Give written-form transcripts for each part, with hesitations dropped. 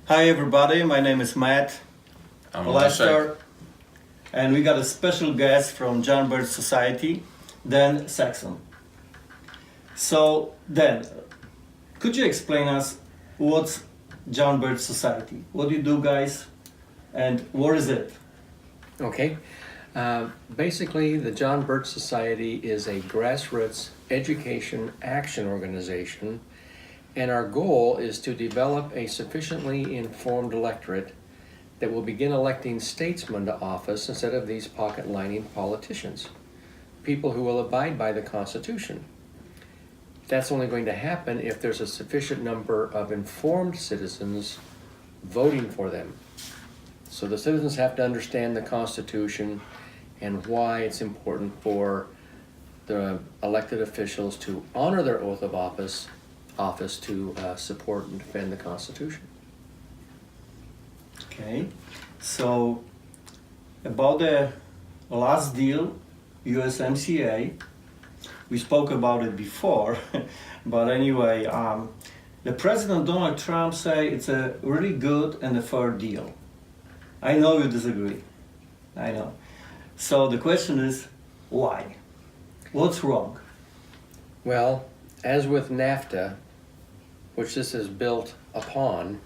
Hi everybody, my name is Matt I'm Lester, and we got a special guest from John Birch Society, Dan Sexson. So, Dan, could you explain us what's John Birch Society? What do you do, guys, and where is it? Okay. Basically, the John Birch Society is a grassroots education action organization, and our goal is to develop a sufficiently informed electorate that will begin electing statesmen to office instead of these pocket-lining politicians, people who will abide by the Constitution. That's only going to happen if there's a sufficient number of informed citizens voting for them. So the citizens have to understand the Constitution and why it's important for the elected officials to honor their oath of office to support and defend the Constitution. Okay, so about the last deal, USMCA, we spoke about it before, but anyway, the President Donald Trump say it's a really good and a fair deal. I know you disagree, I know. So the question is, why? What's wrong? Well, as with NAFTA, which this is built upon,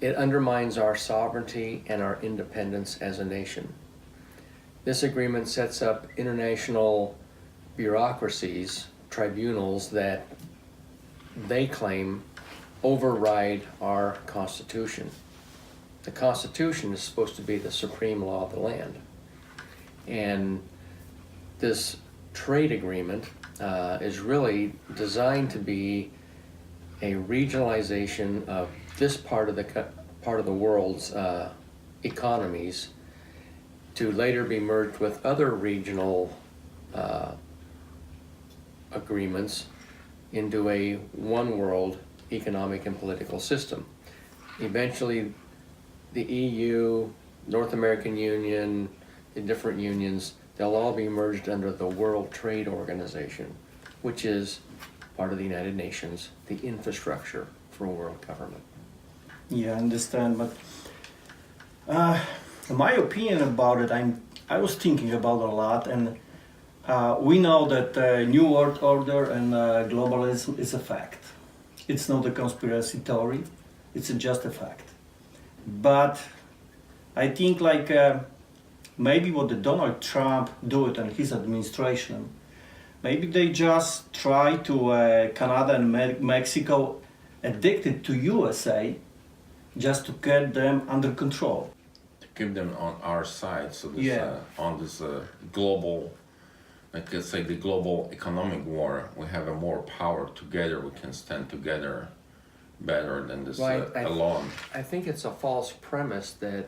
it undermines our sovereignty and our independence as a nation. This agreement sets up international bureaucracies, tribunals that they claim override our Constitution. The Constitution is supposed to be the supreme law of the land. And this trade agreement is really designed to be a regionalization of this part of the world's economies to later be merged with other regional agreements into a one world economic and political system. Eventually, the EU, North American Union, the different unions, they'll all be merged under the World Trade Organization, which is part of the United Nations, the infrastructure for world government. Yeah, I understand, but my opinion about it, I was thinking about it a lot, and we know that New World Order and globalism is a fact. It's not a conspiracy theory, it's just a fact. But I think maybe what the Donald Trump do it and his administration, maybe they just try to Canada and Mexico addicted to USA just to get them under control. To keep them on our side, so this, Yeah. on this global, like let's say the global economic war, we have a more power together. We can stand together better than this alone. I think it's a false premise that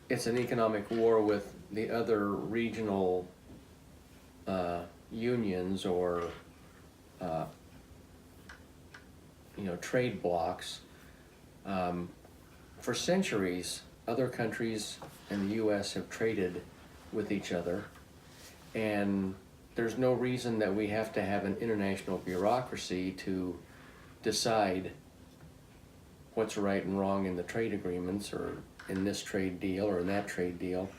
it's an economic war with the other regional unions or trade blocs. For centuries, other countries and the U.S. have traded with each other, and there's no reason that we have to have an international bureaucracy to decide what's right and wrong in the trade agreements or in this trade deal or in that trade deal.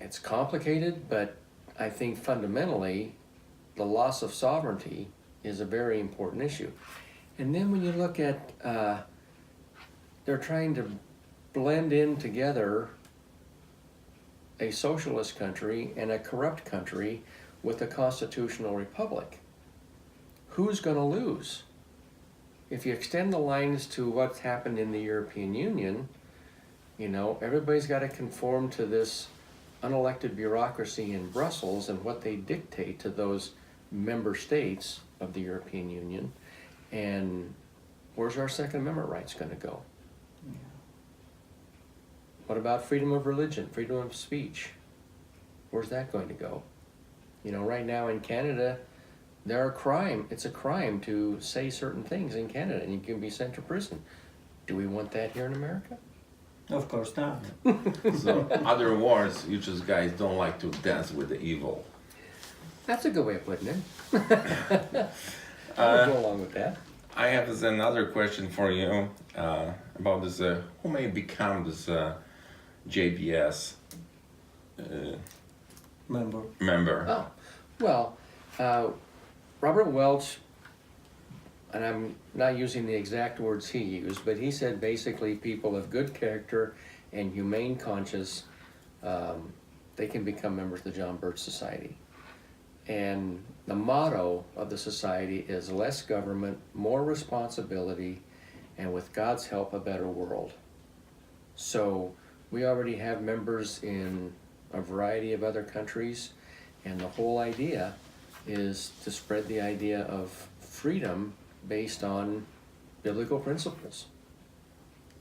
It's complicated, but I think fundamentally the loss of sovereignty is a very important issue. And then when you look at, they're trying to blend in together a socialist country and a corrupt country with a constitutional republic. Who's going to lose? If you extend the lines to what's happened in the European Union, everybody's got to conform to this unelected bureaucracy in Brussels and what they dictate to those member states of the European Union. And where's our Second Amendment rights going to go? Yeah. What about freedom of religion, freedom of speech? Where's that going to go? Right now in Canada, it's a crime to say certain things in Canada, and you can be sent to prison. Do we want that here in America? Of course not. So, other words, you just guys don't like to dance with the evil. That's a good way of putting it. I'll go along with that. I have another question for you about this. Who may become this JBS member? Oh, well, Robert Welch, and I'm not using the exact words he used, but he said basically people of good character and humane conscience, they can become members of the John Birch Society. And the motto of the society is less government, more responsibility, and with God's help, a better world. So we already have members in a variety of other countries, and the whole idea is to spread the idea of freedom based on biblical principles.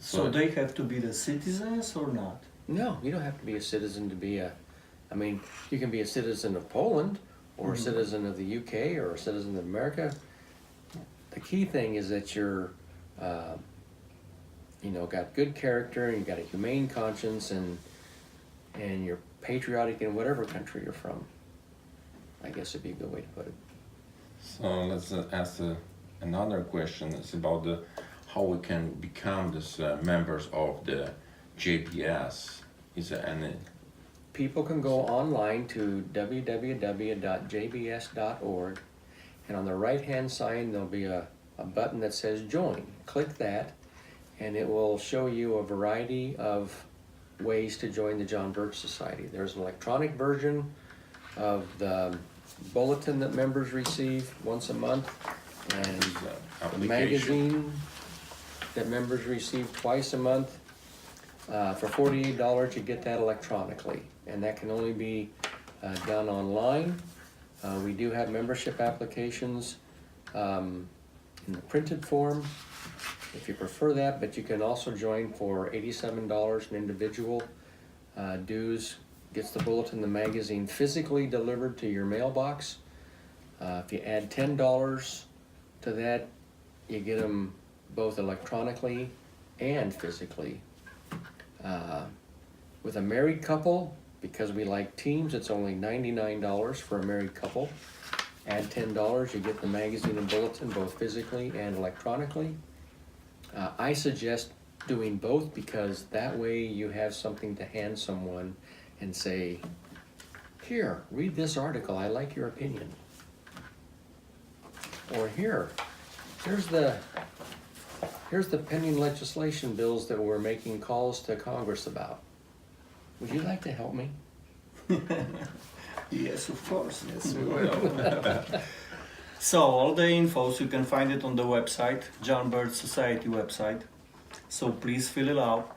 So they have to be the citizens or not? No, you don't have to be a citizen to be I mean, you can be a citizen of Poland, or a citizen of the UK, or a citizen of America. The key thing is that you're, got good character, and you've got a humane conscience, and you're patriotic in whatever country you're from. I guess would be a good way to put it. So let's ask another question. It's about how we can become this members of the JBS. Is there any? People can go online to www.jbs.org, and on the right-hand side there'll be a button that says Join. Click that, and it will show you a variety of ways to join the John Birch Society. There's an electronic version of the bulletin that members receive once a month, and the magazine that members receive twice a month. For $48, you get that electronically, and that can only be done online. We do have membership applications in the printed form, if you prefer that, but you can also join for $87 an individual. Dues gets the bulletin, the magazine physically delivered to your mailbox. If you add $10 to that, you get them both electronically and physically. With a married couple, because we like teams, it's only $99 for a married couple. Add $10, you get the magazine and bulletin both physically and electronically. I suggest doing both because that way you have something to hand someone and say, here, read this article, I like your opinion. Or here's the pending legislation bills that we're making calls to Congress about. Would you like to help me? Yes, of course. Yes, we will. So all the infos, you can find it on the website, John Birch Society website. So please fill it out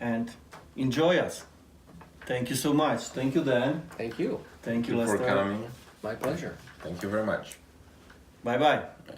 and enjoy us. Thank you so much. Thank you, Dan. Thank you. Thank you, for Lester. coming. My pleasure. Thank you very much. Bye-bye. Bye.